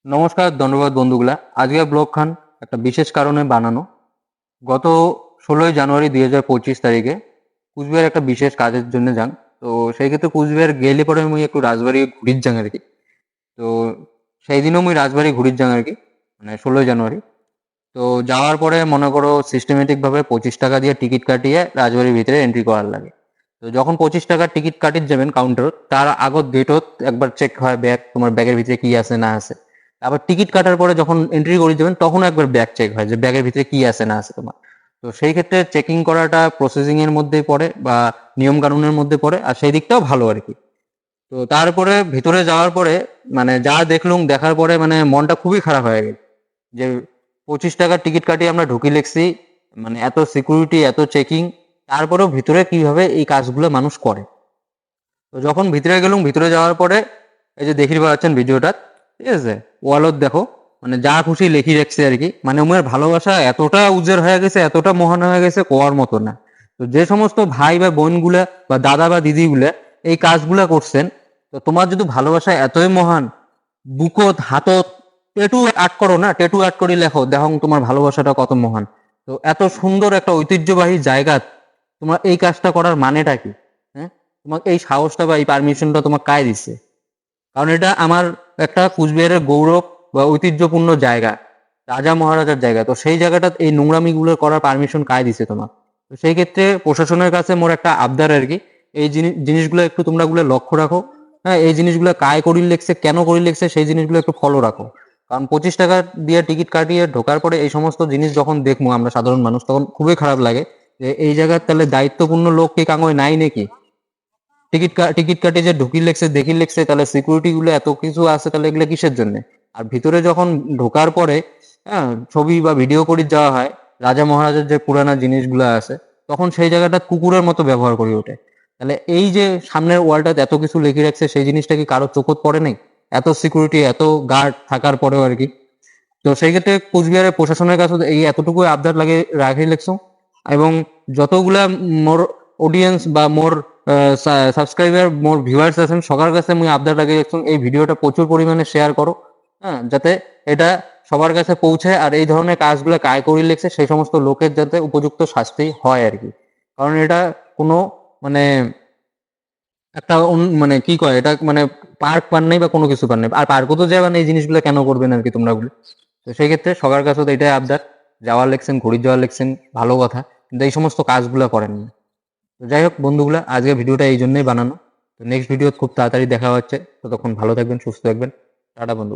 নমস্কার, ধন্যবাদ বন্ধুগুলা। আজকের ব্লগ খান একটা বিশেষ কারণে বানানো। গত 16ই জানুয়ারি 2025 তারিখে কুচবিহার একটা বিশেষ কাজের জন্য যান। তো সেই ক্ষেত্রে কুচবিহার গেলে পরে মুই একটু রাজবাড়ি ঘুরির যাং আর কি। তো সেই দিনও মুই রাজবাড়ি ঘুরির যাং আর কি, মানে 16ই জানুয়ারি। তো যাওয়ার পরে মনে করো সিস্টেমেটিক ভাবে 25 টাকা দিয়ে টিকিট কাটিয়ে রাজবাড়ির ভিতরে এন্ট্রি করার লাগে। তো যখন 25 টাকার টিকিট কাটিয়ে যাবেন কাউন্টার, তার আগত গেটত একবার চেক হয় ব্যাগ, তোমার ব্যাগের ভিতরে কি আছে না আছে। আবার টিকিট কাটার পরে যখন এন্ট্রি করে যাবেন তখন একবার ব্যাগ চেক হয় যে ব্যাগের ভিতরে কি আছে না আছে তোমার। তো সেই ক্ষেত্রে চেকিং করাটা প্রসেসিং এর মধ্যেই পড়ে বা নিয়ম কানুনের মধ্যে পড়ে, আর সেই দিকটাও ভালো আর কি। তো তারপরে ভিতরে যাওয়ার পরে মানে যা দেখলুম, দেখার পরে মানে মনটা খুবই খারাপ হয়ে গেল যে 25 টাকার টিকিট কাটিয়ে আমরা ঢুকি লেগছি, মানে এত সিকিউরিটি, এত চেকিং, তারপরেও ভিতরে কিভাবে এই কাজগুলো মানুষ করে। তো যখন ভিতরে গেলুম, ভিতরে যাওয়ার পরে এই যে দেখি পাচ্ছেন ভিডিওটা, ঠিক আছে, ওয়ালত দেখো, মানে যা খুশি লেখি রাখছে আর কি। মানে উমের ভালোবাসা এতটা উজ্জ্বল হয়ে গেছে, এতটা মহান হয়ে গেছে, কোয়ার মতো না। তো যে সমস্ত ভাই বা বোনগুলা বা দাদা বা দিদিগুলা এই কাজগুলা করছেন, তো তোমার যদি ভালোবাসা এতই মহান, বুকত হাতত টেটু আর্ট করো না, টেটু আর্ট করে লেখো, দেখো তোমার ভালোবাসাটা কত মহান। তো এত সুন্দর একটা ঐতিহ্যবাহী জায়গা তোমার এই কাজটা করার মানেটা কি? হ্যাঁ, তোমাকে এই সাহসটা বা এই পারমিশনটা তোমার কায় দিচ্ছে? কারণ এটা আমার একটা কুচবিহারের গৌরব বা ঐতিহ্যপূর্ণ জায়গা, রাজা মহারাজার জায়গা। তো সেই জায়গাটা এই নোংরামি গুলো করার পারমিশন কায় দিছে তোমার? তো সেই ক্ষেত্রে প্রশাসনের কাছে মোর একটা আবদার আর কি, এই জিনিসগুলো একটু তোমরা গুলো লক্ষ্য রাখো। হ্যাঁ, এই জিনিসগুলো কায় করি লেগছে, কেন করি লেগছে, সেই জিনিসগুলো একটু ফলো রাখো। কারণ 25 টাকা দিয়ে টিকিট কাটিয়ে ঢোকার পরে এই সমস্ত জিনিস যখন দেখবো আমরা সাধারণ মানুষ, তখন খুবই খারাপ লাগে যে এই জায়গার তাহলে দায়িত্বপূর্ণ লোক কি কাঙ্গয় নাই নাকি? টিকিট কাটে যে ঢুকি লেগছে, দেখি লেগছে, তাহলে সিকিউরিটি গুলো এত কিছু আছে, তাহলে এগুলো কিসের জন্য? আর ভিতরে যখন ঢোকার পরে হ্যাঁ ছবি বা ভিডিও করে যাওয়া হয়, রাজা মহারাজার যে পুরানা জিনিসগুলো আছে, তখন সেই জায়গাটা কুকুরের মতো ব্যবহার করে ওঠে। তাহলে এই যে সামনের ওয়ালটাতে এত কিছু লিখে রাখছে, সেই জিনিসটা কি কারো চোখত পড়ে নাই? এত সিকিউরিটি, এত গার্ড থাকার পরেও আর কি। তো সেই ক্ষেত্রে কোচবিহারের প্রশাসনের কাছে এই এতটুকু আবদার লাগে রাখি লেখছো। এবং যতগুলা মোর অডিয়েন্স বা মোর সাবস্ক্রাইবার, মোর ভিউয়ার্স আছেন, সবার কাছে মুই আবদার রাখি লেখছো, এই ভিডিওটা প্রচুর পরিমাণে শেয়ার করো। হ্যাঁ, যাতে এটা সবার কাছে পৌঁছায়, আর এই ধরনের কাজগুলো কায় করে লেগছে সেই সমস্ত লোকের যাতে উপযুক্ত শাস্তি হয় আর কি। কারণ এটা কোনো মানে একটা মানে কি কয় এটা, মানে পার্ক পান নাই বা কোনো কিছু পান নাই, আর পার্কও তো যাবেন, এই জিনিসগুলো কেন করবেন আর কি তোমরা গুলো? তো সেই ক্ষেত্রে সবার কাছে তো এটাই আবদার, যাওয়ার লেগছেন, ঘুরি যাওয়ার লেগছেন, ভালো কথা, কিন্তু এই সমস্ত কাজগুলো করেন না। তো যাই হোক বন্ধুগুলা, আজকে ভিডিওটা এই জন্যই বানানো। তো নেক্সট ভিডিও খুব তাড়াতাড়ি দেখা হচ্ছে। ততক্ষণ ভালো থাকবেন, সুস্থ থাকবেন। টাটা বন্ধু।